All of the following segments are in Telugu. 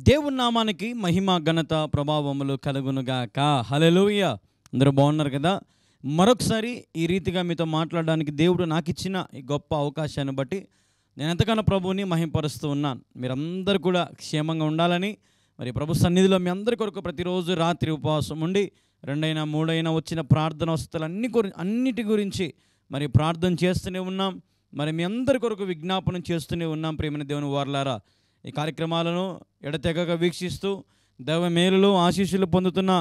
దేవుని నామానికి మహిమ ఘనత ప్రభావములు కలుగునుగాక. హల్లెలూయా. అందరూ బాగున్నారు కదా? మరొకసారి ఈ రీతిగా మీతో మాట్లాడడానికి దేవుడు నాకు ఇచ్చిన ఈ గొప్ప అవకాశాన్ని బట్టి నేను ఎంతగానో ప్రభువుని మహింపరుస్తూ ఉన్నాను. మీరందరూ కూడా క్షేమంగా ఉండాలని, మరి ప్రభు సన్నిధిలో మీ అందరి కొరకు ప్రతిరోజు రాత్రి ఉపవాసం ఉండి 2 3 వచ్చిన ప్రార్థన వస్తువులు అన్నిటి గురించి మరి ప్రార్థన చేస్తూనే ఉన్నాం. మరి మీ అందరి కొరకు విజ్ఞాపనం చేస్తూనే ఉన్నాం. ప్రియమైన దేవుని వారలారా, ఈ కార్యక్రమాలను ఎడతెగక వీక్షిస్తూ దైవ మేలులు ఆశీస్సులు పొందుతున్న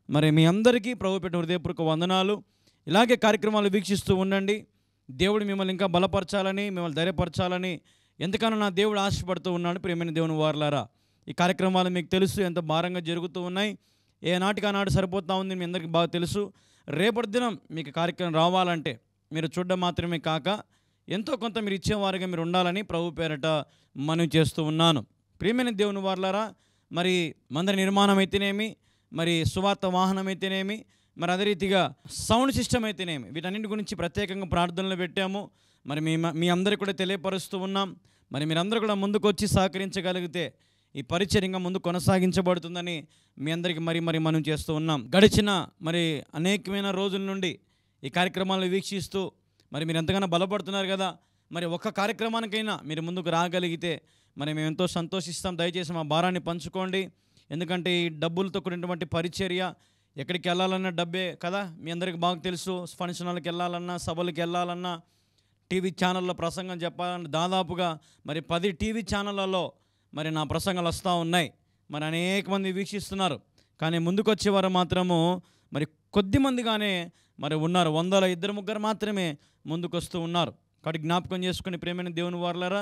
మరి మీ అందరికీ ప్రభు పెట్టిన హృదయపూర్వక వందనాలు. ఇలాగే కార్యక్రమాలు వీక్షిస్తూ ఉండండి. దేవుడు మిమ్మల్ని ఇంకా బలపరచాలని, మిమ్మల్ని ధైర్యపరచాలని ఎంతగానో నా దేవుడు ఆశపడుతూ ఉన్నాడు. ప్రియమైన దేవుని వారలారా, ఈ కార్యక్రమాలు మీకు తెలుసు ఎంత భారంగా జరుగుతూ ఉన్నాయి. ఏ నాటికి ఆనాడు సరిపోతూ ఉంది మీ అందరికీ బాగా తెలుసు. రేపటి దినం మీకు కార్యక్రమం రావాలంటే మీరు చూడడం మాత్రమే కాక ఎంతో కొంత మీరు ఇచ్చేవారుగా మీరు ఉండాలని ప్రభు పేరట మనవి చేస్తూ ఉన్నాను. ప్రియమైన దేవుని వారలారా, మరి మందిర నిర్మాణం అయితేనేమి, మరి సువార్త వాహనం అయితేనేమి, మరి అదే రీతిగా సౌండ్ సిస్టమ్ అయితేనేమి, వీటన్నింటి గురించి ప్రత్యేకంగా ప్రార్థనలు పెట్టాము. మరి మీ అందరికీ కూడా తెలియపరుస్తూ ఉన్నాం. మరి మీరందరూ కూడా ముందుకు వచ్చి సహకరించగలిగితే ఈ పరిచయం ఇంకా ముందు కొనసాగించబడుతుందని మీ అందరికీ మరి మనం చేస్తూ ఉన్నాం. గడిచిన మరి అనేకమైన రోజుల నుండి ఈ కార్యక్రమాలను వీక్షిస్తూ మరి మీరు ఎంతగానో బలపడుతున్నారు కదా. మరి ఒక్క కార్యక్రమానికైనా మీరు ముందుకు రాగలిగితే మరి మేము ఎంతో సంతోషిస్తాం. దయచేసి మా భారాన్ని పంచుకోండి. ఎందుకంటే ఈ డబ్బులతో కూడినటువంటి పరిచర్య, ఎక్కడికి వెళ్ళాలన్నా డబ్బే కదా. మీ అందరికీ బాగా తెలుసు. ఫంక్షన్ హాల్కి వెళ్ళాలన్నా, సభలకు వెళ్ళాలన్నా, టీవీ ఛానల్లో ప్రసంగం చెప్పాలన్నా దాదాపుగా మరి 10 టీవీ ఛానళ్ళలో మరి నా ప్రసంగాలు వస్తూ ఉన్నాయి. మరి అనేక మంది వీక్షిస్తున్నారు. కానీ ముందుకు వచ్చేవారు మాత్రము మరి కొద్ది మందిగానే మరి ఉన్నారు. 100లో 2 3 మాత్రమే ముందుకు వస్తూ ఉన్నారు. కాబట్టి జ్ఞాపకం చేసుకుని ప్రేమైన దేవుని వారలారా,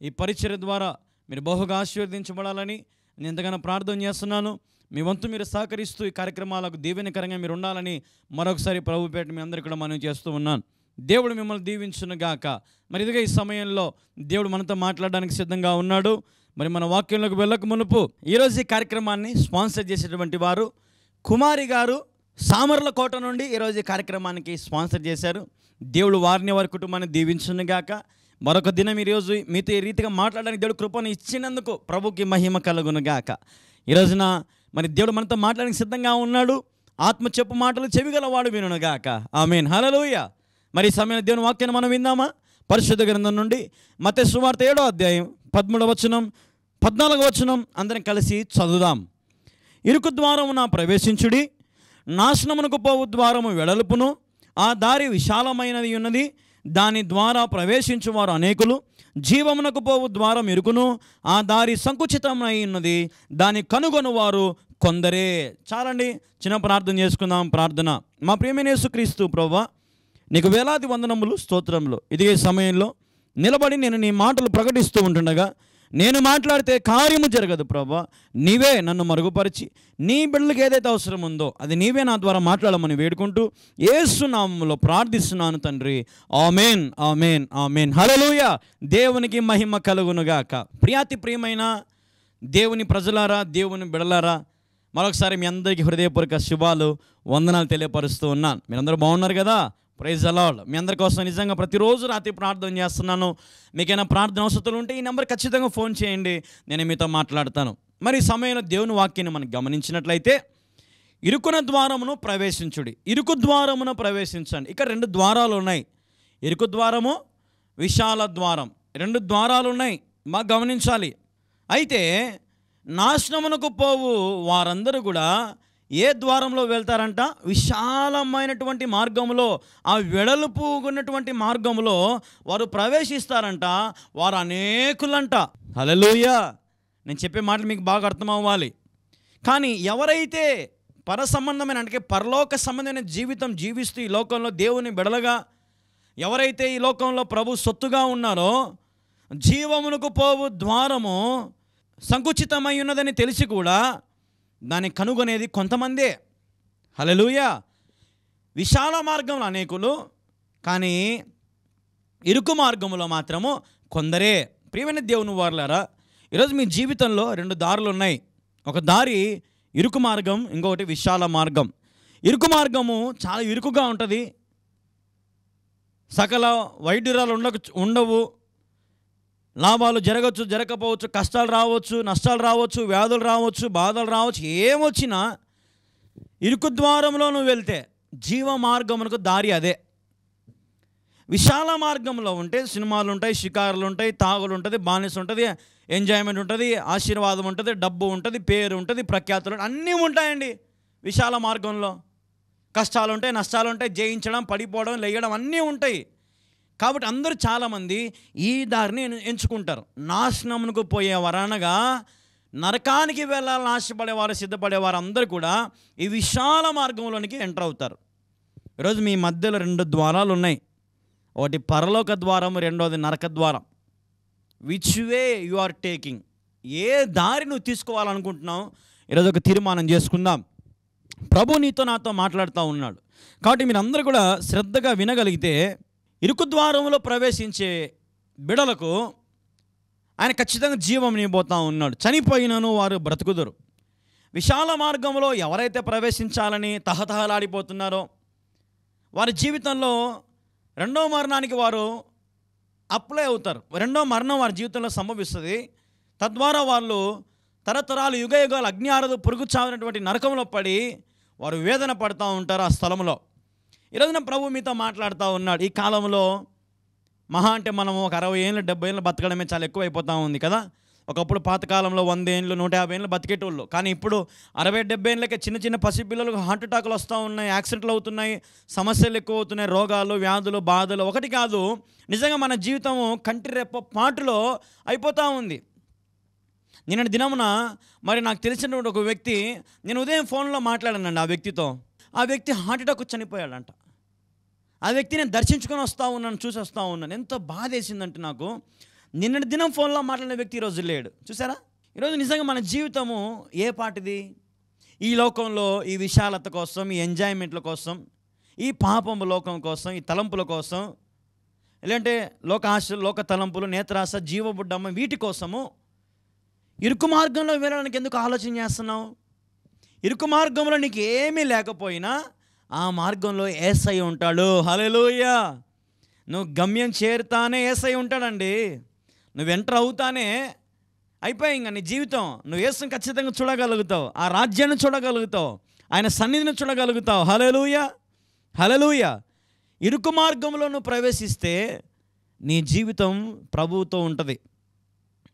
ఈ పరిచర్య ద్వారా మీరు బహుగా ఆశీర్వదించబడాలని నేను ఎంతగానో ప్రార్థన చేస్తున్నాను. మీ వంతు మీరు సహకరిస్తూ ఈ కార్యక్రమాలకు దీవెనకరంగా మీరు ఉండాలని మరొకసారి ప్రభుపేట మీ అందరికీ కూడా మనం చేస్తూ ఉన్నాను. దేవుడు మిమ్మల్ని దీవించును గాక. మరి ఇదిగా ఈ సమయంలో దేవుడు మనతో మాట్లాడడానికి సిద్ధంగా ఉన్నాడు. మరి మన వాక్యంలోకి వెళ్ళక మునుపు ఈరోజు ఈ కార్యక్రమాన్ని స్పాన్సర్ చేసేటువంటి వారు కుమారి గారు సామర్లకోట నుండి ఈరోజు ఈ కార్యక్రమానికి స్పాన్సర్ చేశారు. దేవుడు వారిని వారి కుటుంబాన్ని దీవించును గాక. మరొక దినం ఈరోజు మీతో ఈ రీతిగా మాట్లాడడానికి దేవుడు కృపను ఇచ్చినందుకు ప్రభుకి మహిమ కలుగును గాక. ఈ రోజున మరి దేవుడు మనతో మాట్లాడడానికి సిద్ధంగా ఉన్నాడు. ఆత్మ చెప్పు మాటలు చెవిగలవాడు వినును గాక. ఆమేన్. హల్లెలూయా. మరి ఈ సమయంలో దేవుని వాక్యాన్ని మనం విందామా? పరిశుద్ధ గ్రంథం నుండి మత్తయి సువార్త 7వ అధ్యాయం 13వ వచనం 14వ వచనం అందరం కలిసి చదువుదాం. ఇరుకు ద్వారమున ప్రవేశించుడి, నాశనమునకు పోవు ద్వారము వెడల్పును, ఆ దారి విశాలమైనది ఉన్నది, దాని ద్వారా ప్రవేశించువారు అనేకులు. జీవమునకు పోవు ద్వారం ఇరుకును, ఆ దారి సంకుచితమై ఉన్నది, దాన్ని కనుగొనువారు కొందరే. చాలండి, చిన్న ప్రార్థన చేసుకుందాం. ప్రార్థన. మా ప్రియమైన యేసుక్రీస్తు ప్రభువా, నీకు వేలాది వందనములు, స్తోత్రములు. ఇదే సమయంలో నిలబడి నేను నీ మాటలు ప్రకటిస్తూ ఉంటుండగా నేను మాట్లాడితే కార్యము జరగదు ప్రభువా. నీవే నన్ను మరుగుపరిచి నీ బిడ్డలకు ఏదైతే అవసరం ఉందో అది నీవే నా ద్వారా మాట్లాడమని వేడుకుంటూ యేసు నామములో ప్రార్థిస్తున్నాను తండ్రి. ఆమేన్, ఆమేన్, ఆమేన్. హల్లెలూయా. దేవునికి మహిమ కలుగునుగాక. ప్రియమైన దేవుని ప్రజలారా, దేవుని బిడ్డలారా, మరొకసారి మీ అందరికీ హృదయపూర్వక శుభాలు, వందనాలు తెలియపరుస్తూ ఉన్నాను. మీరందరూ బాగున్నారు కదా? Praise the lord. మీ అందరి కోసం నిజంగా ప్రతిరోజు రాత్రి ప్రార్థన చేస్తున్నాను. మీకైనా ప్రార్థన అవసరాలు ఉంటే ఈ నెంబర్ ఖచ్చితంగా ఫోన్ చేయండి, నేను మీతో మాట్లాడతాను. మరి ఈ సమయంలో దేవుని వాక్యాన్ని మనం గమనించినట్లయితే ఇరుకున ద్వారమును ప్రవేశించుడి, ఇరుకు ద్వారమున ప్రవేశించండి. ఇక్కడ 2 ద్వారాలు ఉన్నాయి. ఇరుకు ద్వారము, విశాల ద్వారం, 2 ద్వారాలు ఉన్నాయి. మాకు గమనించాలి. అయితే నాశనమునకు పోవు వారందరూ కూడా ఏ ద్వారంలో వెళ్తారంట? విశాలమైనటువంటి మార్గంలో, ఆ వెడల్పు ఉన్నటువంటి మార్గంలో వారు ప్రవేశిస్తారంట. వారు అనేకులంట. హల్లెలూయా! నేను చెప్పే మాటలు మీకు బాగా అర్థం అవ్వాలి. కానీ ఎవరైతే పరసంబంధమైన అంటే పరలోక సంబంధమైన జీవితం జీవిస్తూ ఈ లోకంలో దేవుని బిడలగా ఎవరైతే ఈ లోకంలో ప్రభు సొత్తుగా ఉన్నారో, జీవమునకు పోవు ద్వారము సంకుచితమై ఉన్నదని తెలిసి కూడా దాన్ని కనుగొనేది కొంతమందే. హల్లెలూయా! విశాల మార్గంలో అనేకులు, కానీ ఇరుకు మార్గంలో మాత్రము కొందరే. ప్రియమైన దేవుని వారలారా, ఈరోజు మీ జీవితంలో 2 దారులు ఉన్నాయి. ఒక దారి ఇరుకు మార్గం, ఇంకొకటి విశాల మార్గం. ఇరుకు మార్గము చాలా ఇరుకుగా ఉంటుంది. సకల వైద్యురాలు ఉండవు, లాభాలు జరగవచ్చు, జరగకపోవచ్చు, కష్టాలు రావచ్చు, నష్టాలు రావచ్చు, వ్యాధులు రావచ్చు, బాధలు రావచ్చు, ఏమొచ్చినా ఇరుకు ద్వారంలో నువ్వు వెళ్తే జీవ మార్గమునకు దారి అదే. విశాల మార్గంలో ఉంటే సినిమాలు ఉంటాయి, షికారులు ఉంటాయి, తాగులు ఉంటుంది, బానిస ఉంటుంది, ఎంజాయ్మెంట్ ఉంటుంది, ఆశీర్వాదం ఉంటుంది, డబ్బు ఉంటుంది, పేరు ఉంటుంది, ప్రఖ్యాతులు అన్నీ ఉంటాయండి. విశాల మార్గంలో కష్టాలు ఉంటాయి, నష్టాలు ఉంటాయి, జయించడం, పడిపోవడం, లేయడం అన్నీ ఉంటాయి. కాబట్టి అందరూ చాలామంది ఈ దారిని ఎంచుకుంటారు. నాశనమునకు పోయేవారు అనగా నరకానికి వెళ్ళాలని ఆశపడేవారు, సిద్ధపడేవారు అందరూ కూడా ఈ విశాల మార్గంలోనికి ఎంటర్ అవుతారు. ఈరోజు మీ మధ్యలో 2 ద్వారాలు ఉన్నాయి. ఒకటి పరలోక ద్వారం, రెండోది నరక ద్వారం. Which way you are taking? ఏ దారి నువ్వు తీసుకోవాలనుకుంటున్నావు? ఈరోజు ఒక తీర్మానం చేసుకుందాం. ప్రభు నీతో నాతో మాట్లాడుతూ ఉన్నాడు. కాబట్టి మీరు అందరూ కూడా శ్రద్ధగా వినగలిగితే, ఇరుకు ద్వారంలో ప్రవేశించే బిడలకు ఆయన ఖచ్చితంగా జీవం ఇవ్వబోతూ ఉన్నాడు. చనిపోయినను వారు బ్రతుకుదురు. విశాల మార్గంలో ఎవరైతే ప్రవేశించాలని తహతహలాడిపోతున్నారో వారి జీవితంలో రెండో మరణానికి వారు అప్లై అవుతారు. రెండో మరణం వారి జీవితంలో సంభవిస్తుంది. తద్వారా వాళ్ళు తరతరాలు యుగ యుగాలు అగ్ని ఆరదు పురుగు చావినటువంటి నరకంలో పడి వారు వేదన పడుతూ ఉంటారు ఆ స్థలంలో. ఈరోజున ప్రభు మీతో మాట్లాడుతూ ఉన్నాడు. ఈ కాలంలో మహా అంటే మనం ఒక 60 ఏళ్ళు 70 ఏళ్ళు బతకడమే చాలా ఎక్కువ అయిపోతూ ఉంది కదా. ఒకప్పుడు పాతకాలంలో 100 ఏళ్ళు 150 ఏళ్ళు బతికేటోళ్ళు. కానీ ఇప్పుడు 60-70 ఏళ్ళకే చిన్న చిన్న పసిపిల్లలకు హార్ట్ అటాకులు వస్తూ ఉన్నాయి, యాక్సిడెంట్లు అవుతున్నాయి, సమస్యలు ఎక్కువ అవుతున్నాయి, రోగాలు, వ్యాధులు, బాధలు. ఒకటి కాదు, నిజంగా మన జీవితము కంటి రెప్ప పాటులో అయిపోతూ ఉంది. నిన్న దినమున మరి నాకు తెలిసినటువంటి ఒక వ్యక్తి, నేను ఉదయం ఫోన్లో మాట్లాడానండి ఆ వ్యక్తితో. ఆ వ్యక్తి హార్ట్ అటాక్ వచ్చి చనిపోయాడంట. ఆ వ్యక్తి నేను దర్శించుకొని వస్తూ ఉన్నాను, చూసి వస్తూ ఉన్నాను. ఎంతో బాధ వేసిందంటే నాకు. నిన్నటి దినం ఫోన్లో మాట్లాడిన వ్యక్తి ఈరోజు లేడు. చూసారా? ఈరోజు నిజంగా మన జీవితము ఏ పాటిది? ఈ లోకంలో ఈ విశాలత కోసం, ఈ ఎంజాయ్మెంట్ల కోసం, ఈ పాపము లోకం కోసం, ఈ తలంపుల కోసం, లేదంటే లోక ఆశలు, లోక తలంపులు, నేత్రాశ, జీవబుడ్డమ్మ, వీటి కోసము ఇరుకు మార్గంలో వెళ్ళడానికి ఎందుకు ఆలోచన చేస్తున్నావు? ఇరుకు మార్గంలో నీకు ఏమీ లేకపోయినా ఆ మార్గంలో యేసయ్య ఉంటాడు. హల్లెలూయా! నువ్వు గమ్యం చేరుతానే యేసయ్య ఉంటాడండి. నువ్వు ఎంటర్ అవుతానే అయిపోయి ఇంకా నీ జీవితం. నువ్వు యేసుని ఖచ్చితంగా చూడగలుగుతావు, ఆ రాజ్యాన్ని చూడగలుగుతావు, ఆయన సన్నిధిని చూడగలుగుతావు. హల్లెలూయా! హల్లెలూయా! ఇరుకు మార్గంలో నువ్వు ప్రవేశిస్తే నీ జీవితం ప్రభువుతో ఉంటుంది.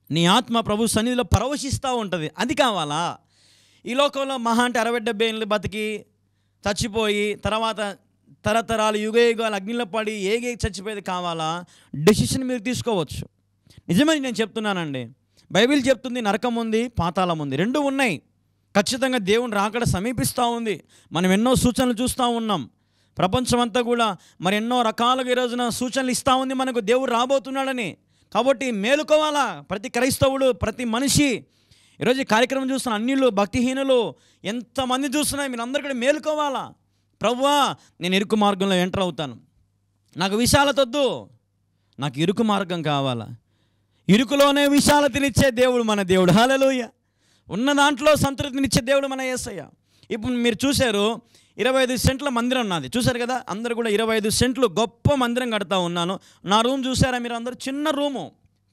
నీ ఆత్మ ప్రభు సన్నిధిలో పరవశిస్తూ ఉంటుంది. అది కావాలా? ఈ లోకంలో మహా అంటే 60-70 ఏళ్ళు బతికి చచ్చిపోయి తర్వాత తరతరాలు యుగ యుగాలు అగ్నిలో పడి ఏగే చచ్చిపోయేది కావాలా? డెసిషన్ మీరు తీసుకోవచ్చు. నిజమే నేను చెప్తున్నానండి. బైబిల్ చెప్తుంది నరకం ఉంది, పాతాళం ఉంది, 2 ఉన్నాయి. ఖచ్చితంగా దేవుని రాకడ సమీపిస్తూ ఉంది. మనం ఎన్నో సూచనలు చూస్తూ ఉన్నాం. ప్రపంచం అంతా కూడా మరి ఎన్నో రకాలుగా ఈ రోజున సూచనలు ఇస్తూ ఉంది మనకు దేవుడు రాబోతున్నాడని. కాబట్టి మేలుకోవాలా ప్రతి క్రైస్తవుడు, ప్రతి మనిషి. ఈరోజు ఈ కార్యక్రమం చూస్తున్న అన్యులు, భక్తిహీనులు ఎంతమంది చూస్తున్నాయి, మీరు అందరూ కూడా మేలుకోవాలా. ప్రభువా, నేను ఇరుకు మార్గంలో ఎంటర్ అవుతాను, నాకు విశాలత వద్దు, నాకు ఇరుకు మార్గం కావాలా. ఇరుకులోనే విశాలతనిచ్చే దేవుడు మన దేవుడు. హల్లెలూయా! ఉన్న దాంట్లో సంతృప్తినిచ్చే దేవుడు మన యేసయ్య. ఇప్పుడు మీరు చూశారు 25 సెంట్ల మందిరం నాది, చూశారు కదా. అందరూ కూడా 25 సెంట్లు గొప్ప మందిరం కడతా ఉన్నాను. నా రూమ్ చూసారా మీరు అందరూ? చిన్న రూము,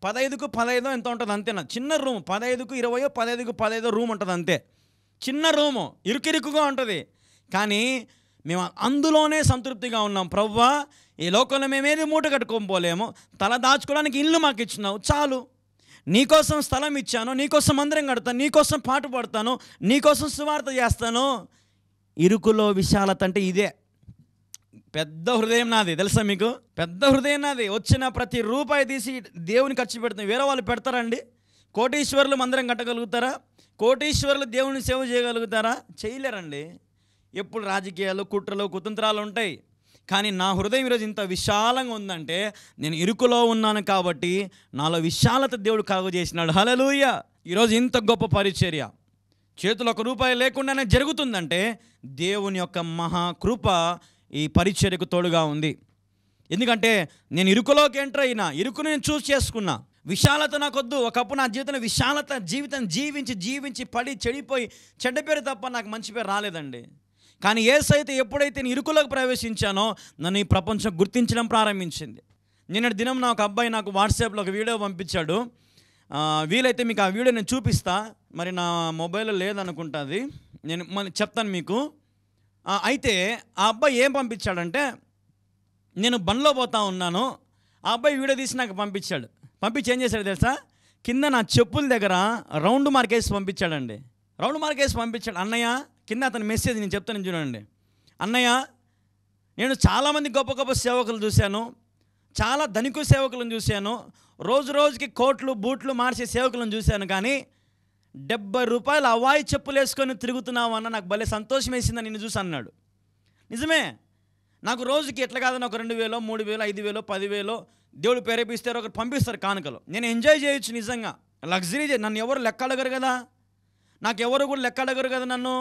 15కు 15 ఎంత ఉంటుంది అంతే. నా చిన్న రూము 15కు 20, 15కు 15 రూమ్ ఉంటుంది అంతే. చిన్న రూము, ఇరుకిరుకుగా ఉంటుంది. కానీ మేము అందులోనే సంతృప్తిగా ఉన్నాం. ప్రభువా, ఈ లోకంలో మేమేది మూట కట్టుకోపోలేము, తల దాచుకోవడానికి ఇల్లు మాకు ఇచ్చినావు చాలు. నీకోసం స్థలం ఇచ్చాను, నీకోసం మందిరం కడతాను, నీకోసం పాట పాడతాను, నీకోసం సువార్త చేస్తాను. ఇరుకులో విశాలత అంటే ఇదే. పెద్ద హృదయం నాది, తెలుసా మీకు? పెద్ద హృదయం నాది. వచ్చిన ప్రతి రూపాయి తీసి దేవుని ఖర్చు పెడుతుంది. వేరే వాళ్ళు పెడతారండి? కోటీశ్వరులు మందిరం కట్టగలుగుతారా? కోటీశ్వరులు దేవుని సేవ చేయగలుగుతారా? చేయలేరండి. ఎప్పుడు రాజకీయాలు, కుట్రలు, కుతంత్రాలు ఉంటాయి. కానీ నా హృదయం ఈరోజు ఇంత విశాలంగా ఉందంటే నేను ఇరుకులో ఉన్నాను కాబట్టి నాలో విశాలత దేవుడు కలుగజేసినాడు. హల్లెలూయా. ఈరోజు ఇంత గొప్ప పరిచర్య చేతులు ₹1 లేకుండానే జరుగుతుందంటే దేవుని యొక్క మహాకృప ఈ పరిచర్యకు తోడుగా ఉంది. ఎందుకంటే నేను ఇరుకులోకి ఎంటర్ అయినా, ఇరుకును నేను చూస్ చేసుకున్నా. విశాలత నాకొద్దు. ఒకప్పుడు నా జీవితం జీవించి పడి చెడిపోయి చెడ్డ పేరు తప్ప నాకు మంచి పేరు రాలేదండి. కానీ యేసైతే ఎప్పుడైతే నేను ఇరుకులోకి ప్రవేశించానో నన్ను ఈ ప్రపంచం గుర్తించడం ప్రారంభించింది. నిన్నటి దినం నాకు అబ్బాయి నాకు వాట్సాప్లో ఒక వీడియో పంపించాడు. వీలైతే మీకు ఆ వీడియో నేను చూపిస్తా. మరి నా మొబైల్లో లేదనుకుంటుంది, నేను చెప్తాను మీకు. అయితే ఆ అబ్బాయి ఏం పంపించాడంటే, నేను బండ్లో పోతా ఉన్నాను, ఆ అబ్బాయి వీడియో తీసి నాకు పంపించాడు. పంపించి ఏం చేశాడు తెలుసా? కింద నా చెప్పుల దగ్గర రౌండ్ మార్కేసి పంపించాడండి. రౌండ్ మార్కేసి పంపించాడు. అన్నయ్య, కింద అతని మెసేజ్ నేను చెప్తాను చూడండి. అన్నయ్య, నేను చాలామంది గొప్ప గొప్ప సేవకులు చూశాను, చాలా ధనిక సేవకులను చూశాను, రోజుకి కోట్లు బూట్లు మార్చే సేవకులను చూశాను, కానీ ₹70 అవాయి చెప్పులు వేసుకొని తిరుగుతున్నావు అన్న, నాకు భలే సంతోషం వేసిందని నిన్ను చూసి అన్నాడు. నిజమే. నాకు రోజుకి ఎట్లా కాదని ఒక 2,000, 3,000, 5,000, 10,000 దేవుడు ప్రేరేపిస్తారు, ఒకరు పంపిస్తారు కానుకలు. నేను ఎంజాయ్ చేయొచ్చు నిజంగా, లగ్జరీ. నన్ను ఎవరు లెక్క అడగరు కదా, నాకెవరు కూడా లెక్క అడగరు కదా, నన్ను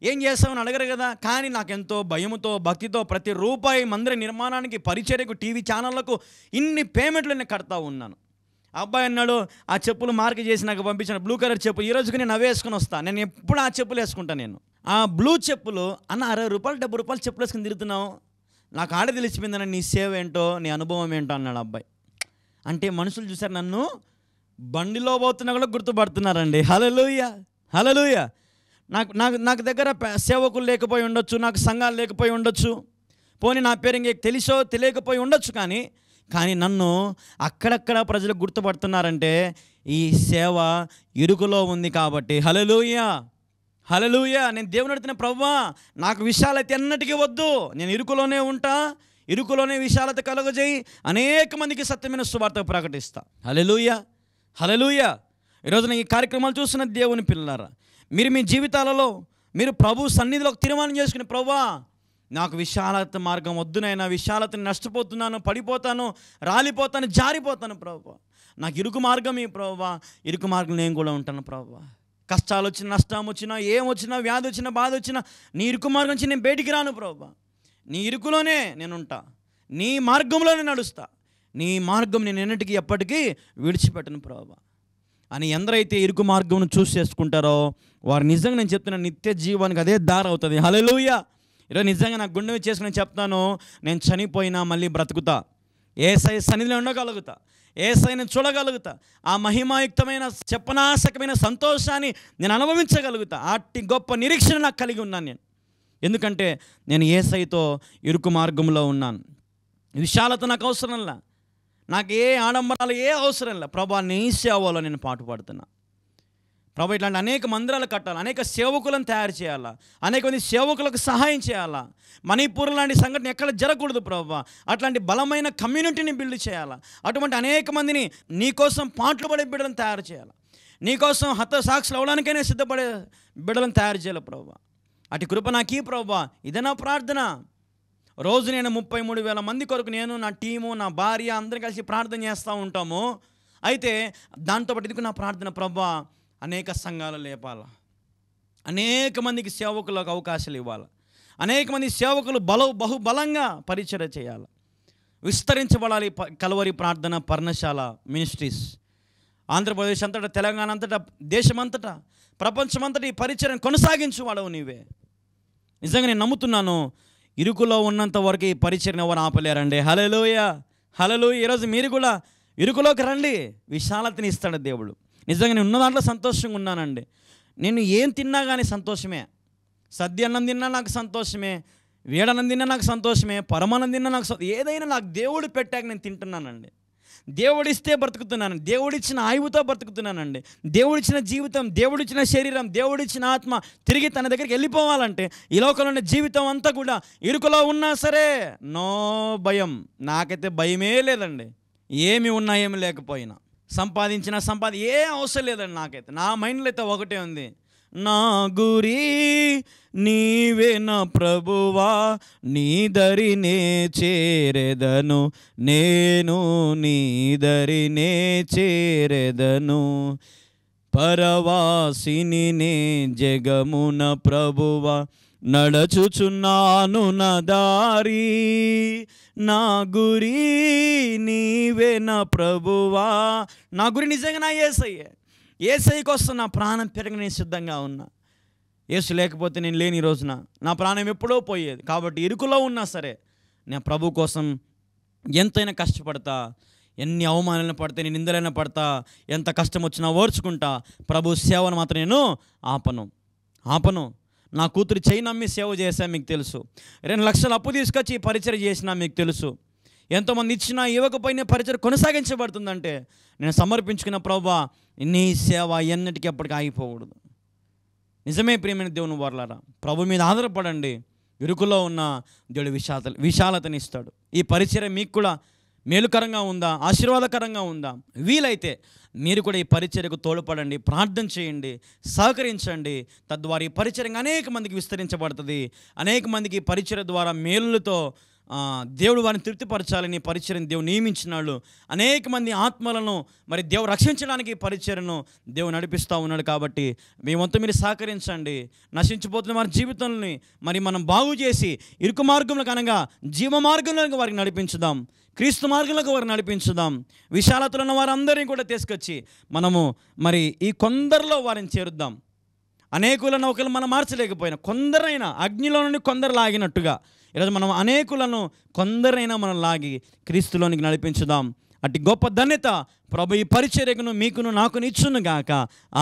ఏం చేస్తామని అడగరు కదా. కానీ నాకెంతో భయముతో భక్తితో ప్రతి రూపాయి మందిర నిర్మాణానికి, పరిచర్యకు, టీవీ ఛానళ్లకు ఇన్ని పేమెంట్లు నేను కడతా ఉన్నాను. అబ్బాయి అన్నాడు, ఆ చెప్పులు మార్క్ చేసి నాకు పంపించాను, బ్లూ కలర్ చెప్పులు. ఈ రోజుకి నేను అవే వేసుకొని వస్తాను. నేను ఎప్పుడు ఆ చెప్పులు వేసుకుంటాను. నేను ఆ బ్లూ చెప్పులు అన్న ₹60, ₹70 చెప్పులు వేసుకొని తిరుగుతున్నావు, నాకు ఆడ తెలిసిపోయిందన్న నీ సేవ ఏంటో, నీ అనుభవం ఏంటో అన్నాడు అబ్బాయి. అంటే మనుషులు చూసారు నన్ను, బండిలో పోతున్నా కూడా గుర్తుపడుతున్నారండి. హల్లెలూయా, హల్లెలూయా. నాకు దగ్గర సేవకులు లేకపోయి ఉండొచ్చు, నాకు సంఘాలు లేకపోయి ఉండొచ్చు, పోనీ నా పేరు ఇంక తెలిసో తెలియకపోయి ఉండొచ్చు, కానీ నన్ను అక్కడక్కడ ప్రజలు గుర్తుపడుతున్నారంటే ఈ సేవ ఇరుకులో ఉంది కాబట్టి. హల్లెలూయా, హల్లెలూయా. నేను దేవుని అడుగుతున్న, ప్రభువా నాకు విశాలత ఎన్నటికీ వద్దు, నేను ఇరుకులోనే ఉంటా, ఇరుకులోనే విశాలత కలుగజేయి, అనేక మందికి సత్యమైన సువార్త ప్రకటిస్తా. హల్లెలూయా, హల్లెలూయా. ఈరోజున ఈ కార్యక్రమాలు చూస్తున్న దేవుని పిల్లలారా, మీరు మీ జీవితాలలో మీరు ప్రభు సన్నిధిలో తీర్మానం చేసుకుని, ప్రభువా నాకు విశాలత మార్గం వద్దునైనా, విశాలతని నష్టపోతున్నాను, పడిపోతాను, రాలిపోతాను, జారిపోతాను ప్రభువా, నాకు ఇరుకు మార్గం ఈ ప్రభువా, ఇరుకు మార్గం నేను కూడా ఉంటాను ప్రభువా. కష్టాలు వచ్చినా, నష్టం వచ్చినా, ఏమొచ్చినా, వ్యాధి వచ్చినా, బాధ వచ్చినా, నీ ఇరుకు మార్గం నుంచి నేను బయటికి రాను ప్రభువా, నీ ఇరుకులోనే నేను ఉంటా, నీ మార్గంలోనే నడుస్తా, నీ మార్గం నేను ఎన్నటికీ ఎప్పటికీ విడిచిపెట్టను ప్రభువా అని ఎందరైతే ఇరుకు మార్గంను చూస్ చేసుకుంటారో వారు నిజంగా నేను చెప్తున్నా నిత్య జీవానికి అదే దారి అవుతుంది. హల్లెలూయా. ఈరోజు నిజంగా నాకు గుండె చేసుకుని చెప్తాను, నేను చనిపోయినా మళ్ళీ బ్రతుకుతా, యేసయ్య సన్నిధిలో ఉండగలుగుతా, యేసయ్యను చూడగలుగుతా, ఆ మహిమాయుక్తమైన చెప్పనాశకమైన సంతోషాన్ని నేను అనుభవించగలుగుతా. అట్టి గొప్ప నిరీక్షణ నాకు కలిగి ఉన్నాను నేను. ఎందుకంటే నేను యేసయ్యతో ఇరుకు మార్గంలో ఉన్నాను. విశాలత నాకు అవసరంలా, నాకు ఏ ఆడంబరాలు ఏ అవసరం లే. ప్రభా నీ సేవలో నేను పాటు పాడుతున్నా ప్రభా. ఇట్లాంటి అనేక మందిరాలు కట్టాలి, అనేక సేవకులను తయారు చేయాలా, అనేక మంది సేవకులకు సహాయం చేయాలా. మణిపూర్ లాంటి సంఘటన ఎక్కడ జరగకూడదు ప్రభా. అట్లాంటి బలమైన కమ్యూనిటీని బిల్డ్ చేయాలా. అటువంటి అనేక మందిని నీకోసం పాటలు పడే బిడ్డలను తయారు చేయాలి, నీకోసం హత సాక్షులు అవడానికైనా సిద్ధపడే బిడ్డలను తయారు చేయాలి ప్రభా. అటు కృప నాకు ఈ ప్రభా. ఇదే నా ప్రార్థన. రోజు నేను 33,000 మంది కొరకు నేను, నా టీము, నా భార్య అందరం కలిసి ప్రార్థన చేస్తూ ఉంటాము. అయితే దాంతోపాటు ఇది నా ప్రార్థన, ప్రభా అనేక సంఘాలు లేపాల, అనేక మందికి సేవకులకు అవకాశాలు ఇవ్వాలి, అనేక మంది సేవకులు బహుబలంగా పరిచర్య చేయాలి, విస్తరించబడాలి. కల్వరి ప్రార్థన పర్ణశాల మినిస్ట్రీస్ ఆంధ్రప్రదేశ్ అంతటా, తెలంగాణ అంతటా, దేశమంతటా, ప్రపంచమంతటా ఈ పరిచర్యను కొనసాగించువాడవు నీవే. నిజంగా నేను నమ్ముతున్నాను, ఇరుకులో ఉన్నంత వరకు ఈ పరిచర్యను ఎవరు ఆపలేరండి. హల్లెలూయా, హల్లెలూయా. ఈరోజు మీరు కూడా ఇరుకులోకి రండి, విశాలతని ఇస్తాడు దేవుడు. నిజంగా నేను ఉన్న దాంట్లో సంతోషంగా ఉన్నానండి. నేను ఏం తిన్నా కానీ సంతోషమే. సద్య అన్నం తిన్నా నాకు సంతోషమే, వేడన్నం తిన్నా నాకు సంతోషమే, పరమాన్నం తిన్నా నాకు ఏదైనా నాకు దేవుడు పెట్టాక నేను తింటున్నానండి. దేవుడిస్తే బ్రతుకుతున్నాను, దేవుడిచ్చిన ఆయువుతో బ్రతుకుతున్నానండి. దేవుడిచ్చిన జీవితం, దేవుడిచ్చిన శరీరం, దేవుడిచ్చిన ఆత్మ తిరిగి తన దగ్గరికి వెళ్ళిపోవాలంటే ఈ లోకంలో ఉన్న జీవితం అంతా కూడా ఇరుకులో ఉన్నా సరే నో భయం. నాకైతే భయమే లేదండి. ఏమి ఉన్నా ఏమి లేకపోయినా, సంపాదించిన ఏ అవసరం లేదండి నాకైతే. నా మైండ్లో అయితే ఒకటే ఉంది, నా గురి నీవే నా ప్రభువా, నీ దరినే చేరెదను, నేను నీ దరినే చేరెదను. పరవాసిని నే జగమున ప్రభువా, నడచుచున్నాను నా దారి, నా గురి నీవే నా ప్రభువా. నా గురి నిజంగా నా యేసయ్యే. యేసయ్య కోసం నా ప్రాణం పెరగ నేను సిద్ధంగా ఉన్నా. యేసు లేకపోతే నేను లేని రోజున నా ప్రాణం ఎప్పుడో పోయేది. కాబట్టి ఇరుకులో ఉన్నా సరే నేను ప్రభు కోసం ఎంతైనా కష్టపడతా. ఎన్ని అవమానాలను పడితే, నేను నిందలైనా పడతా, ఎంత కష్టం వచ్చినా ఓర్చుకుంటా. ప్రభు సేవను మాత్రం నేను ఆపను. నా కూతురు చేయి నమ్మి సేవ చేశాను, మీకు తెలుసు. 2 లక్షలు అప్పు తీసుకొచ్చి పరిచయం చేసినా, మీకు తెలుసు. ఎంతోమంది ఇచ్చినా ఇవ్వకపోయినా పరిచయం కొనసాగించబడుతుందంటే నేను సమర్పించుకున్న ప్రభువా, నీ సేవ ఎన్నటికీ ఎప్పటికీ ఆగిపోకూడదు. నిజమే ప్రియమైన దేవుని వారలారా, ప్రభు మీద ఆధారపడండి. ఇరుకులో ఉన్న దేవుడు విశాలతని ఇస్తాడు. ఈ పరిచయం మీకు కూడా మేలుకరంగా ఉందా, ఆశీర్వాదకరంగా ఉందా? వీలైతే మీరు కూడా ఈ పరిచర్యకు తోడ్పడండి, ప్రార్థన చేయండి, సహకరించండి. తద్వారా ఈ పరిచర్య అనేక మందికి విస్తరించబడుతుంది. అనేక మందికి ఈ పరిచర్య ద్వారా మేలులతో దేవుడు వారిని తృప్తిపరచాలని పరిచర్యను దేవుడు నియమించినాడు. అనేక మంది ఆత్మలను మరి దేవుడు రక్షించడానికి పరిచర్యను దేవుడు నడిపిస్తూ ఉన్నాడు. కాబట్టి మేమంతా మీరు సహకరించండి. నశించిపోతున్న వారి జీవితాలని మరి మనం బాగు చేసి ఇరుకు మార్గంలోకి అనగా జీవ మార్గంలోకి వారికి నడిపించుదాం, క్రీస్తు మార్గంలోకి వారిని నడిపించుదాం. విశాలతలో ఉన్న వారందరినీ కూడా తీసుకొచ్చి మనము మరి ఈ కొందరిలో వారిని చేరుద్దాం. అనేకులను ఒకరు మనం మార్చలేకపోయినా కొందరైనా అగ్నిలో నుండి కొందరు లాగినట్టుగా ఈరోజు మనం అనేకులను కొందరైనా మనం లాగి క్రీస్తులోనికి నడిపించుదాం. అట్టి గొప్ప ధన్యత ప్రభు ఈ పరిచర్యకును మీకును నాకు ఇచ్చును గాక.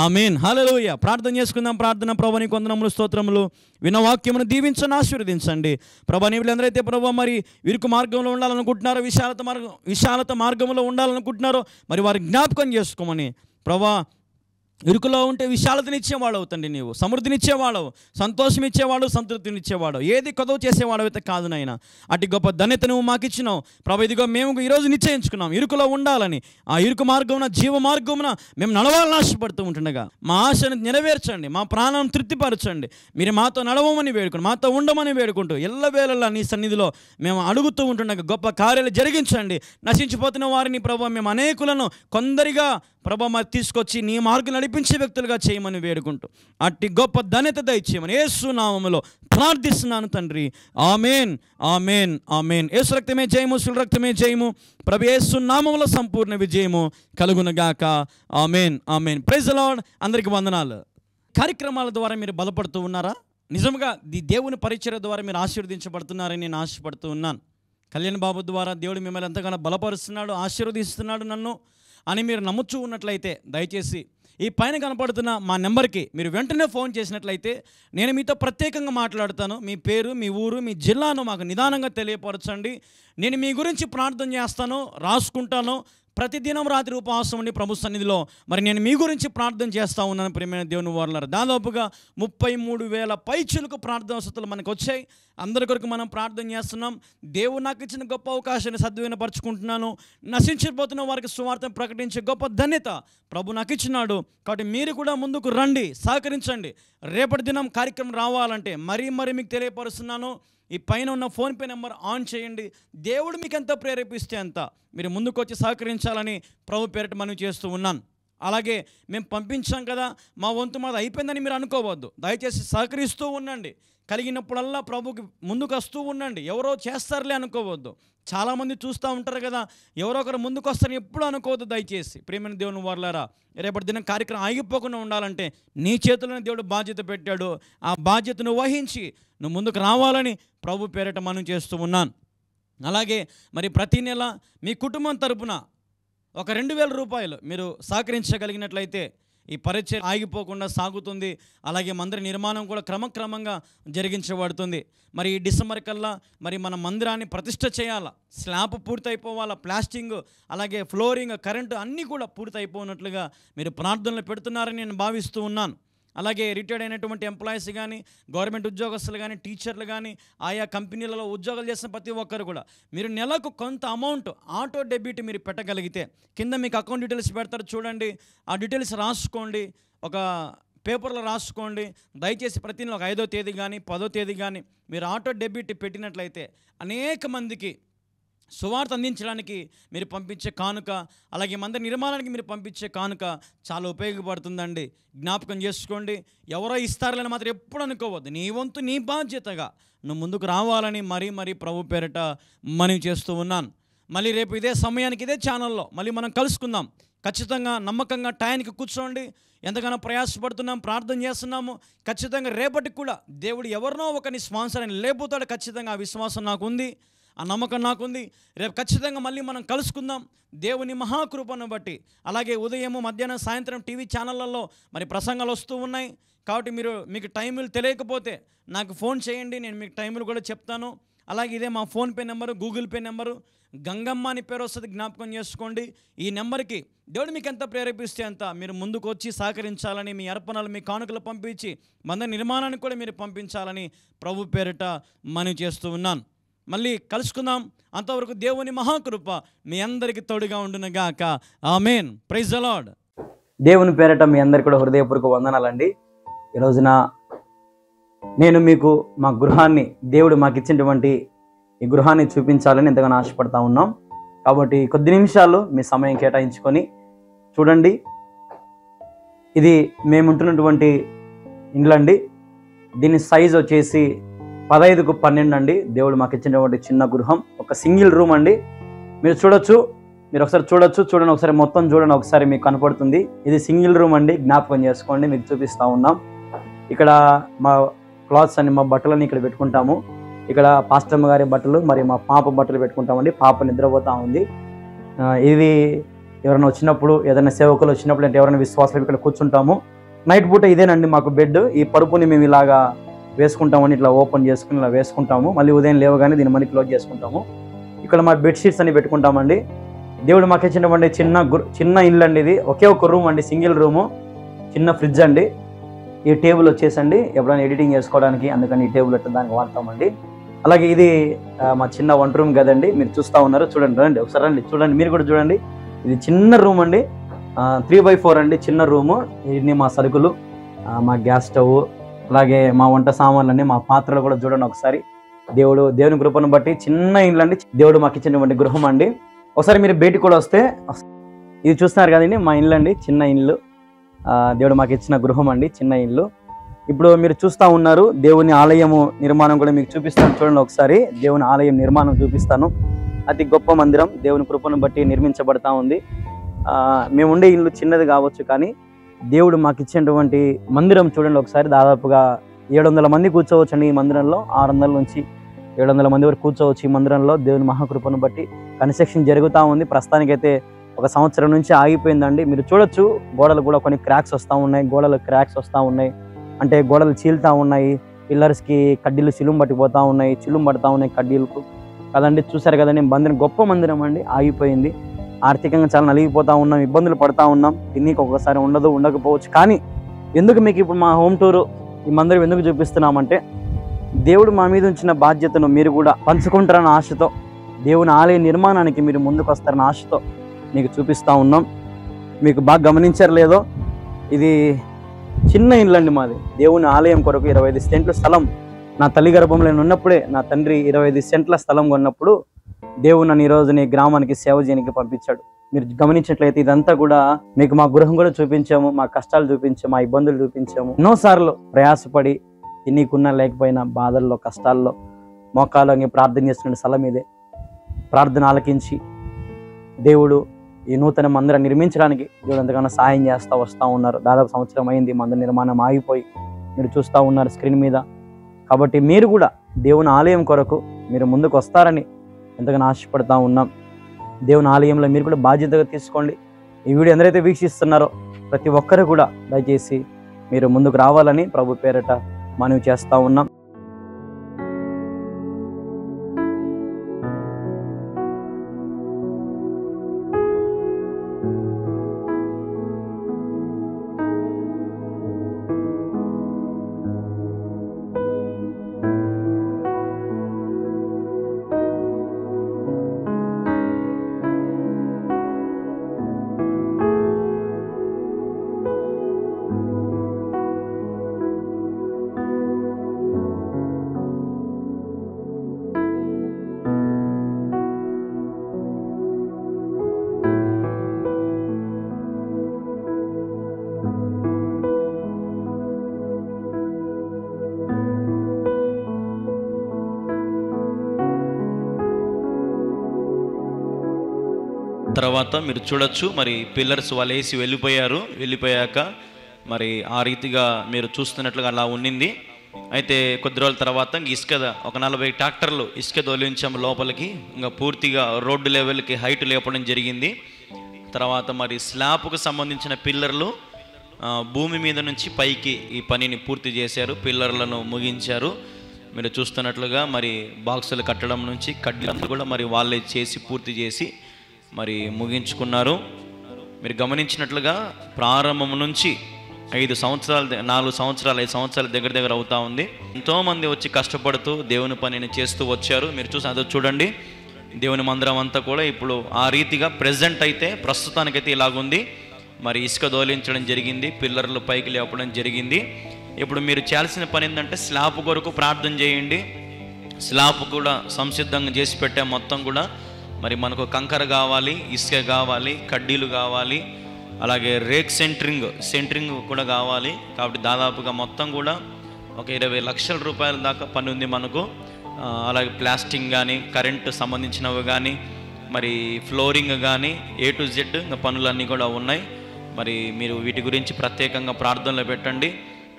ఆమేన్, హల్లెలూయా. ప్రార్థన చేసుకుందాం. ప్రార్థన. ప్రభు నీకు వందనములు, స్తోత్రములు. వినవాక్యమును దీవించండి, ఆశీర్వదించండి. ప్రభు నీవులు ఎందరైతే ప్రభు మరి ఇరుకు మార్గంలో ఉండాలనుకుంటున్నారో, విశాలత మార్గంలో ఉండాలనుకుంటున్నారో మరి వారి జ్ఞాపకం చేసుకోమని ప్రభా, ఇరుకులో ఉంటే విశాలతనిచ్చేవాడు అవుతండి. నీవు సమృద్ధినిచ్చేవాడు, సంతోషం ఇచ్చేవాడు, సంతృప్తినిచ్చేవాడు, ఏది కొదవ చేసేవాడు అయితే కాదు నాయన. అటు గొప్ప ధన్యత నువ్వు మాకు ఇచ్చినావు ప్రభు. ఇదిగో మేము ఈరోజు నిశ్చయించుకున్నాం ఇరుకులో ఉండాలని. ఆ ఇరుకు మార్గమున, జీవ మార్గమున మేము నడవాలని ఆశపడుతూ ఉంటుండగా మా ఆశను నెరవేర్చండి, మా ప్రాణం తృప్తిపరచండి. మీరు మాతో నడవమని వేడుకుంటూ, మాతో ఉండమని వేడుకుంటూ ఎల్లవేళలా నీ సన్నిధిలో మేము అడుగుతూ ఉంటుండగా గొప్ప కార్యాలు జరిగించండి. నశించిపోతున్న వారిని ప్రభు మేము అనేకులను కొందరిగా ప్రభు మరి తీసుకొచ్చి నీ మార్గం నడిపించే వ్యక్తులుగా చేయమని వేడుకుంటూ అట్టి గొప్ప ధన్యత దయచేయమని యేసు నామములో ప్రార్థిస్తున్నాను తండ్రి. ఆమేన్, ఆమేన్, ఆమేన్. యేసు రక్తమే జయము, శిలువ రక్తమే జయము. ప్రభు యేసు నామములో సంపూర్ణ విజయము కలుగునుగాక. ఆమేన్, ఆమేన్. Praise the lord. అందరికీ వందనాలు. కార్యక్రమాల ద్వారా మీరు బలపడుతూ ఉన్నారా? నిజంగా దేవుని పరిచర్య ద్వారా మీరు ఆశీర్వదించబడుతున్నారని నేను ఆశపడుతూ ఉన్నాను. కళ్యాణ్ బాబు ద్వారా దేవుడు మిమ్మల్ని ఎంతగానో బలపరుస్తున్నాడు, ఆశీర్వదిస్తున్నాడు నన్ను అని మీరు నమ్ముచూ ఉన్నట్లయితే దయచేసి ఈ పైన కనపడుతున్న మా నెంబర్కి మీరు వెంటనే ఫోన్ చేసినట్లయితే నేను మీతో ప్రత్యేకంగా మాట్లాడతాను. మీ పేరు, మీ ఊరు, మీ జిల్లాను మాకు నిదానంగా తెలియపరచండి. నేను మీ గురించి ప్రార్థన చేస్తాను, రాసుకుంటాను. ప్రతిదినం రాత్రి ఉపవాసం ఉండి ప్రభు సన్నిధిలో మరి నేను మీ గురించి ప్రార్థన చేస్తూ ఉన్నాను. ప్రియమైన దేవుని వారలారా, దాదాపుగా 33,000 పైచులకు ప్రార్థన వసతులు మనకు వచ్చాయి. అందరి కొరకు మనం ప్రార్థన చేస్తున్నాం. దేవుడు నాకు ఇచ్చిన గొప్ప అవకాశాన్ని సద్వినియోగపరచుకుంటున్నాను. నశించిపోతున్న వారికి సువార్తను ప్రకటించే గొప్ప ధన్యత ప్రభు నాకు ఇచ్చినాడు. కాబట్టి మీరు కూడా ముందుకు రండి, సహకరించండి. రేపటి దినం కార్యక్రమం రావాలంటే మరీ మీకు తెలియపరుస్తున్నాను. ఈ పైన ఉన్న ఫోన్పే నెంబర్ ఆన్ చేయండి. దేవుడు మీకు ఎంత ప్రేరేపిస్తే అంత మీరు ముందుకు వచ్చి సహకరించాలని ప్రభు పేరిట మనం చేస్తూ ఉన్నాను. అలాగే మేము పంపించాం కదా, మా వంతు మాది అయిపోయిందని మీరు అనుకోవద్దు. దయచేసి సహకరిస్తూ ఉండండి. కలిగినప్పుడల్లా ప్రభుకి ముందుకు వస్తూ ఉండండి. ఎవరో చేస్తారులే అనుకోవద్దు. చాలామంది చూస్తూ ఉంటారు కదా, ఎవరో ఒకరు ముందుకు వస్తారని ఎప్పుడు అనుకోవద్దు. దయచేసి ప్రియమైన దేవుని వారలారా, రేపటి దినం కార్యక్రమం ఆగిపోకుండా ఉండాలంటే నీ చేతుల్లోనే దేవుడు బాధ్యత పెట్టాడు. ఆ బాధ్యతను వహించి నువ్వు ముందుకు రావాలని ప్రభు పేరిట మనం చేస్తూ ఉన్నాను. అలాగే మరి ప్రతి నెల మీ కుటుంబం తరపున ఒక 2,000 రూపాయలు మీరు సహకరించగలిగినట్లయితే ఈ పరిచయం ఆగిపోకుండా సాగుతుంది. అలాగే మందిర నిర్మాణం కూడా క్రమక్రమంగా జరిగించబడుతుంది. మరి ఈ డిసెంబర్ కల్లా మరి మన మందిరాన్ని ప్రతిష్ఠ చేయాలా, స్లాబ్ పూర్తయిపోవాలా, ప్లాస్టింగ్ అలాగే ఫ్లోరింగ్ కరెంటు అన్నీ కూడా పూర్తయిపోయినట్లుగా మీరు ప్రార్థనలు పెడుతున్నారని నేను భావిస్తూ ఉన్నాను. అలాగే రిటైర్డ్ అయినటువంటి ఎంప్లాయీస్ కానీ, గవర్నమెంట్ ఉద్యోగస్తులు కానీ, టీచర్లు కానీ, ఆయా కంపెనీలలో ఉద్యోగాలు చేసిన ప్రతి ఒక్కరు కూడా మీరు నెలకు కొంత అమౌంట్ ఆటో డెబిట్ మీరు పెట్టగలిగితే, కింద మీకు అకౌంట్ డీటెయిల్స్ పెడతారు చూడండి, ఆ డీటెయిల్స్ రాసుకోండి, ఒక పేపర్లో రాసుకోండి. దయచేసి ప్రతి నెల ఒక 5వ తేదీ కానీ 10వ తేదీ కానీ మీరు ఆటో డెబిట్ పెట్టినట్లయితే అనేక మందికి సువార్త అందించడానికి మీరు పంపించే కానుక, అలాగే మందిర నిర్మాణానికి మీరు పంపించే కానుక చాలా ఉపయోగపడుతుందండి. జ్ఞాపకం చేసుకోండి. ఎవరో ఇస్తారని మాత్రం ఎప్పుడు అనుకోవద్దు. నీ వంతు నీ బాధ్యతగా నువ్వు ముందుకు రావాలని మరీ ప్రభు పేరిట మనవి చేస్తూ ఉన్నాను. మళ్ళీ రేపు ఇదే సమయానికి ఇదే ఛానల్లో మళ్ళీ మనం కలుసుకుందాం. ఖచ్చితంగా నమ్మకంగా టయానికి కూర్చోండి. ఎంతగానో ప్రయాసపడుతున్నాం, ప్రార్థన చేస్తున్నాము. ఖచ్చితంగా రేపటికి కూడా దేవుడు ఎవరినో ఒకరిని స్పాన్సర్ అని లేపుతాడు. ఖచ్చితంగా ఆ విశ్వాసం నాకుంది, ఆ నమ్మకం నాకుంది. రేపు ఖచ్చితంగా మళ్ళీ మనం కలుసుకుందాం దేవుని మహాకృపను బట్టి. అలాగే ఉదయము, మధ్యాహ్నం, సాయంత్రం టీవీ ఛానళ్ళల్లో మరి ప్రసంగాలు వస్తూ ఉన్నాయి. కాబట్టి మీకు టైములు తెలియకపోతే నాకు ఫోన్ చేయండి, నేను మీకు టైములు కూడా చెప్తాను. అలాగే ఇదే మా PhonePe number, Google pay number, Gangamma అని పేరు వస్తుంది, జ్ఞాపకం చేసుకోండి. ఈ నెంబర్కి దేవుడు మీకు ఎంత ప్రేరేపిస్తే అంత మీరు ముందుకు వచ్చి సహకరించాలని, మీ అర్పణలు, మీ కానుకలు పంపించి మందిర నిర్మాణానికి కూడా మీరు పంపించాలని ప్రభు పేరిట మనవి చేస్తూ ఉన్నాను. మళ్ళీ కలుసుకుందాం. అంతవరకు దేవుని మహాకృప మీ అందరికీ తోడుగా ఉండునుగాక. ఆమేన్. Praise the lord. దేవుని పేరిట మీ అందరికీ కూడా హృదయపూర్వక వందనాలండి. ఈ రోజున నేను మీకు మా గృహాన్ని, దేవుడు మాకు ఇచ్చినటువంటి ఈ గృహాన్ని చూపించాలని ఎంతగానో ఆశపడతా ఉన్నాం. కాబట్టి కొద్ది నిమిషాలు మీ సమయం కేటాయించుకొని చూడండి. ఇది మేముంటున్నటువంటి ఇండ్లండి. దీని సైజ్ వచ్చేసి 15x12 అండి. దేవుడు మాకు ఇచ్చినటువంటి చిన్న గృహం, ఒక సింగిల్ రూమ్ అండి. మీరు చూడొచ్చు, మీరు ఒకసారి చూడండి, ఒకసారి మొత్తం చూడండి, ఒకసారి మీకు కనపడుతుంది. ఇది సింగిల్ రూమ్ అండి, జ్ఞాపకం చేసుకోండి. మీకు చూపిస్తూ ఉన్నాం. ఇక్కడ మా క్లాత్స్ అని, మా బట్టలని ఇక్కడ పెట్టుకుంటాము. ఇక్కడ పాస్టమ్మ గారి బట్టలు, మరి మా పాప బట్టలు పెట్టుకుంటామండి. పాప నిద్రపోతూ ఉంది. ఇది ఎవరైనా వచ్చినప్పుడు, ఏదైనా సేవకులు వచ్చినప్పుడు, అంటే ఎవరైనా విశ్వాసాలు ఇక్కడ కూర్చుంటాము. నైట్ పూట ఇదేనండి మాకు బెడ్. ఈ పరుపుని మేము ఇలాగా వేసుకుంటామని, ఇట్లా ఓపెన్ చేసుకుని ఇలా వేసుకుంటాము. మళ్ళీ ఉదయం లేవగానే దీన్ని మళ్ళీ క్లోజ్ చేసుకుంటాము. ఇక్కడ మా బెడ్షీట్స్ అని పెట్టుకుంటామండి. దేవుడు మాకు ఇచ్చినటువంటి చిన్న ఇల్లు అండి. ఇది ఒకే ఒక రూమ్ అండి, సింగిల్ రూము, చిన్న ఫ్రిడ్జ్ అండి. ఈ టేబుల్ వచ్చేసండి ఎప్పుడైనా ఎడిటింగ్ చేసుకోవడానికి, అందుకని ఈ టేబుల్ ఎట్లా దానికి వాడతామండి. అలాగే ఇది మా చిన్న వంట రూమ్ కదండి, మీరు చూస్తూ ఉన్నారు. చూడండి, రండి ఒకసారి రండి, చూడండి, మీరు కూడా చూడండి. ఇది చిన్న రూమ్ అండి, 3x4 అండి, చిన్న రూము. ఇన్ని మా సరుకులు, మా గ్యాస్ స్టవ్, అలాగే మా వంట సామాన్లన్నీ, మా పాత్రలు కూడా చూడండి ఒకసారి. దేవుని కృపను బట్టి చిన్న ఇల్లు అండి, దేవుడు మాకు ఇచ్చినటువంటి గృహం అండి. ఒకసారి మీరు బయటికి కూడా వస్తే, ఇది చూస్తున్నారు కదండి మా ఇల్లు అండి, చిన్న ఇల్లు. దేవుడు మాకు ఇచ్చిన గృహం అండి, చిన్న ఇల్లు. ఇప్పుడు మీరు చూస్తూ ఉన్నారు దేవుని ఆలయము నిర్మాణం కూడా మీకు చూపిస్తాను. చూడండి ఒకసారి, దేవుని ఆలయం నిర్మాణం చూపిస్తాను. అతి గొప్ప మందిరం దేవుని కృపను బట్టి నిర్మించబడతా ఉంది. మేము ఉండే ఇల్లు చిన్నది కావచ్చు, కానీ దేవుడు మాకు ఇచ్చినటువంటి మందిరం చూడండి ఒకసారి. దాదాపుగా 700 మంది కూర్చోవచ్చు అండి ఈ మందిరంలో. 600 నుంచి 700 మంది వరకు కూర్చోవచ్చు ఈ మందిరంలో. దేవుని మహాకృపను బట్టి కన్స్ట్రక్షన్ జరుగుతూ ఉంది. ప్రస్తుతానికైతే 1 సంవత్సరం నుంచి ఆగిపోయిందండి. మీరు చూడొచ్చు, గోడలు కూడా కొన్ని క్రాక్స్ వస్తూ ఉన్నాయి. గోడలు క్రాక్స్ వస్తూ ఉన్నాయి, అంటే గోడలు చీలుతూ ఉన్నాయి. పిల్లర్స్కి కడ్డీలు చిలుం పట్టిపోతూ ఉన్నాయి, చిలుం పడుతూ ఉన్నాయి కడ్డీలకు కదండి. చూసారు కదండి, మందిరం గొప్ప మందిరం అండి, ఆగిపోయింది. ఆర్థికంగా చాలా నలిగిపోతూ ఉన్నాం, ఇబ్బందులు పడుతూ ఉన్నాం. తిన్నీకి ఒక్కొక్కసారి ఉండకపోవచ్చు. కానీ ఎందుకు మీకు ఇప్పుడు మా హోమ్ టూరు, ఈ మందిరం ఎందుకు చూపిస్తున్నామంటే, దేవుడు మా మీద ఉంచిన బాధ్యతను మీరు కూడా పంచుకుంటారన్న ఆశతో, దేవుని ఆలయ నిర్మాణానికి మీరు ముందుకు వస్తారన్న ఆశతో మీకు చూపిస్తూ ఉన్నాం. మీకు బాగా గమనించారు లేదో, ఇది చిన్న ఇల్లు అండి మాది. దేవుని ఆలయం కొరకు 25 సెంట్ల స్థలం నా తల్లి గర్భంలో ఉన్నప్పుడే నా తండ్రి 25 సెంట్ల స్థలం కొన్నప్పుడు దేవుడు నన్ను ఈరోజు నీ గ్రామానికి సేవ చేయడానికి పంపించాడు. మీరు గమనించినట్లయితే ఇదంతా కూడా మీకు మా గృహం కూడా చూపించాము, మా కష్టాలు చూపించాము, మా ఇబ్బందులు చూపించాము. ఎన్నోసార్లు ప్రయాసపడి నీకున్నా లేకపోయినా బాధల్లో, కష్టాల్లో మోకాళ్ళని ప్రార్థన చేస్తున్న స్థలం ఇదే. ప్రార్థన ఆలకించి దేవుడు ఈ నూతన మందిరం నిర్మించడానికి దేవుడు ఎంతగానో సహాయం చేస్తూ వస్తూ ఉన్నారు. దాదాపు సంవత్సరం అయింది మందిర నిర్మాణం ఆగిపోయి, మీరు చూస్తూ ఉన్నారు స్క్రీన్ మీద. కాబట్టి మీరు కూడా దేవుని ఆలయం కొరకు మీరు ముందుకు వస్తారని ఎంతగానో ఆశపడతా ఉన్నాం. దేవుని ఆలయంలో మీరు కూడా బాధ్యతగా తీసుకోండి. ఈ వీడియో ఎందరైతే వీక్షిస్తున్నారో ప్రతి ఒక్కరు కూడా దయచేసి మీరు ముందుకు రావాలని ప్రభు పేరట మనవి చేస్తూ ఉన్నాం. తర్వాత మీరు చూడొచ్చు, మరి పిల్లర్స్ వాళ్ళు వేసి వెళ్ళిపోయాక మరి ఆ రీతిగా మీరు చూస్తున్నట్లుగా అలా ఉండింది. అయితే కొద్ది రోజుల తర్వాత ఇసుక ఒక 40 ట్రాక్టర్లు ఇసుక తొలించాము లోపలికి, ఇంకా పూర్తిగా రోడ్డు లెవెల్కి హైట్ లేపడం జరిగింది. తర్వాత మరి స్లాబ్కు సంబంధించిన పిల్లర్లు భూమి మీద నుంచి పైకి ఈ పనిని పూర్తి చేశారు, పిల్లర్లను ముగించారు. మీరు చూస్తున్నట్లుగా మరి బాక్సులు కట్టడం నుంచి కడ్డీలంతా కూడా మరి వాళ్ళే చేసి పూర్తి చేసి మరి ముగించుకున్నారు. మీరు గమనించినట్లుగా ప్రారంభం నుంచి 5 సంవత్సరాలు దగ్గర అవుతా ఉంది. ఎంతోమంది వచ్చి కష్టపడుతూ దేవుని పనిని చేస్తూ వచ్చారు. మీరు చూసి అదో చూడండి, దేవుని మందిరం అంతా కూడా ఇప్పుడు ఆ రీతిగా ప్రస్తుతానికైతే ఇలాగుంది. మరి ఇసుక దోలించడం జరిగింది, పిల్లర్లు పైకి లేపడం జరిగింది. ఇప్పుడు మీరు చేయాల్సిన పని ఏంటంటే స్లాబ్ కొరకు ప్రార్థన చేయండి. స్లాబ్ కూడా సంసిద్ధంగా చేసి పెట్టే మొత్తం కూడా మరి మనకు కంకర కావాలి, ఇసుక కావాలి, కడ్డీలు కావాలి, అలాగే రేక్ సెంటరింగ్ కూడా కావాలి. కాబట్టి దాదాపుగా మొత్తం కూడా ఒక 20 లక్షల రూపాయల దాకా పని ఉంది మనకు. అలాగే ప్లాస్టింగ్ కానీ, కరెంటు సంబంధించినవి కానీ, మరి ఫ్లోరింగ్ కానీ, A to Z ఇంకా పనులన్నీ కూడా ఉన్నాయి. మరి మీరు వీటి గురించి ప్రత్యేకంగా ప్రార్థనలు పెట్టండి.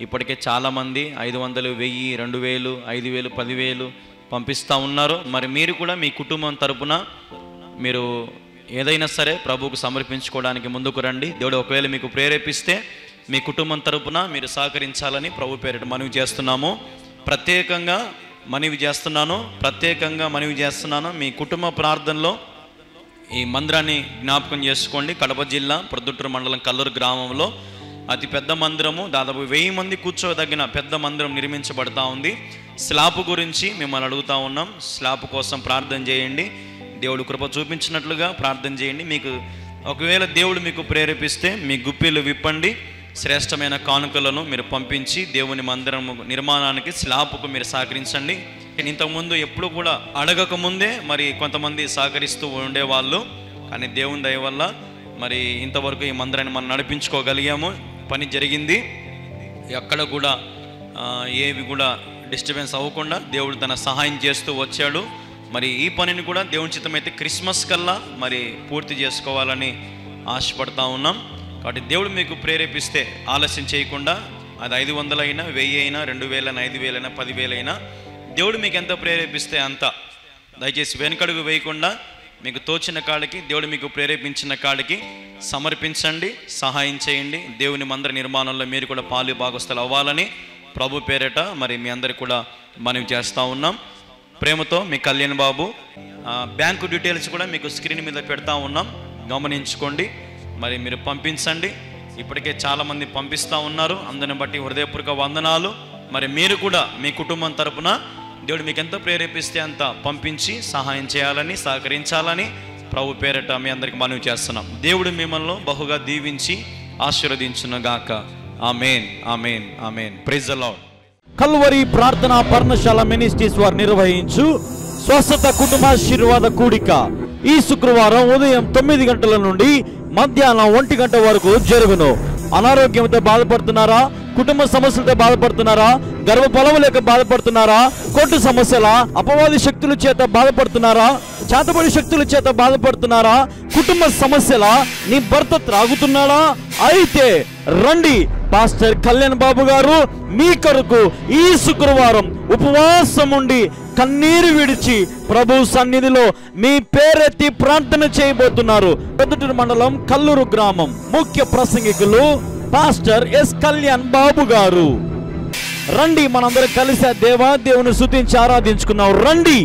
ఇప్పటికే చాలామంది 500, 1000, 2000, 5000, 10,000 పంపిస్తూ ఉన్నారు. మరి మీరు కూడా మీ కుటుంబం తరపున మీరు ఏదైనా సరే ప్రభువుకు సమర్పించుకోవడానికి ముందుకు రండి. దేవుడు ఒకవేళ మీకు ప్రేరేపిస్తే మీ కుటుంబం తరపున మీరు సహకరించాలని ప్రభు పేరిట మనవి చేస్తున్నాము. ప్రత్యేకంగా మనవి చేస్తున్నాను. మీ కుటుంబ ప్రార్థనలో ఈ మందిరాన్ని జ్ఞాపకం చేసుకోండి. కడప జిల్లా ప్రొద్దుటూరు మండలం కల్లూరు గ్రామంలో అతి పెద్ద మందిరము, దాదాపు 1000 మంది కూర్చోదగిన పెద్ద మందిరం నిర్మించబడతా ఉంది. స్లాబ్ గురించి మిమ్మల్ని అడుగుతా ఉన్నాం. స్లాబ్ కోసం ప్రార్థన చేయండి. దేవుడు కృప చూపించినట్లుగా ప్రార్థన చేయండి. మీకు ఒకవేళ దేవుడు మీకు ప్రేరేపిస్తే మీ గుప్పిలు విప్పండి. శ్రేష్టమైన కానుకలను మీరు పంపించి దేవుని మందిరం నిర్మాణానికి స్లాబ్కు మీరు సహకరించండి. ఇంతకుముందు ఎప్పుడు కూడా అడగకముందే మరి కొంతమంది సహకరిస్తూ ఉండేవాళ్ళు, కానీ దేవుని దయ వల్ల మరి ఇంతవరకు ఈ మందిరాన్ని మనం నడిపించుకోగలిగాము. పని జరిగింది. ఎక్కడ కూడా ఏవి కూడా డిస్టర్బెన్స్ అవ్వకుండా దేవుడు తన సహాయం చేస్తూ వచ్చాడు. మరి ఈ పనిని కూడా దేవుని చిత్తమైతే క్రిస్మస్ కల్లా మరి పూర్తి చేసుకోవాలని ఆశపడతా ఉన్నాం. కాబట్టి దేవుడు మీకు ప్రేరేపిస్తే ఆలస్యం చేయకుండా, అది 500 అయినా, 1000 అయినా, 2000 అయినా, 5000 అయినా, 10,000 అయినా, దేవుడు మీకు ఎంత ప్రేరేపిస్తే అంత దయచేసి వెనుకడుగు వేయకుండా మీకు తోచిన కాడికి, దేవుడు మీకు ప్రేరేపించిన కాడికి సమర్పించండి, సహాయం చేయండి. దేవుని మందిర నిర్మాణంలో మీరు కూడా పాలు భాగస్థులు అవ్వాలని ప్రభు పేరిట మరి మీ అందరికి కూడా మనవి చేస్తూ ఉన్నాం. ప్రేమతో మీ కళ్యాణ్ బాబు బ్యాంకు డీటెయిల్స్ కూడా మీకు స్క్రీన్ మీద పెడతా ఉన్నాం, గమనించుకోండి. మరి మీరు పంపించండి. ఇప్పటికే చాలామంది పంపిస్తూ ఉన్నారు. అందరిని బట్టి హృదయపూర్వక వందనాలు. మరి మీరు కూడా మీ కుటుంబం తరపున దేవుడు మీకు ఎంత ప్రేరేపిస్తే అంత పంపించి సహాయం చేయాలని, సహకరించాలని ప్రభు పేరిట మీ అందరికి మనవి చేస్తున్నాం. దేవుడు మిమ్మల్ని బహుగా దీవించి ఆశీర్వదించునుగాక. ఆమేన్, ఆమేన్, ఆమేన్. Praise the lord. కల్వరి ప్రార్థనా పర్ణశాల మినిస్ట్రీస్ వారు నిర్వహించు స్వస్థత కుటుంబాశీర్వాద కూడిక ఈ శుక్రవారం ఉదయం 9 గంటల నుండి మధ్యాహ్నం 1 గంట వరకు జరుగును. అనారోగ్యంతో బాధపడుతున్నారా? కుటుంబ సమస్యలతో బాధపడుతున్నారా? గర్భఫలము లేక బాధపడుతున్నారా? కోర్టు సమస్యల, అపవాది శక్తుల చేత బాధపడుతున్నారా? చేతబడి శక్తుల చేత బాధపడుతున్నారా? కుటుంబ సమస్యల, నీ భర్త త్రాగుతున్నాడా? అయితే రండి, పాస్టర్ కళ్యాణ్ బాబు గారు మీ కొరకు ఈ శుక్రవారం ఉపవాసం ఉండి కన్నీరు విడిచి ప్రభు సన్నిధిలో మీ పేరెత్తి ప్రార్థన చేయబోతున్నారు. ప్రొద్దుటూరు మండలం కల్లూరు గ్రామం ముఖ్య ప్రసంగికులు పాస్టర్ ఎస్ కళ్యాణ్ బాబు గారు. రండి, మనందరం కలిసి దేవుని స్తుతించి ఆరాధించుకుందాం. రండి.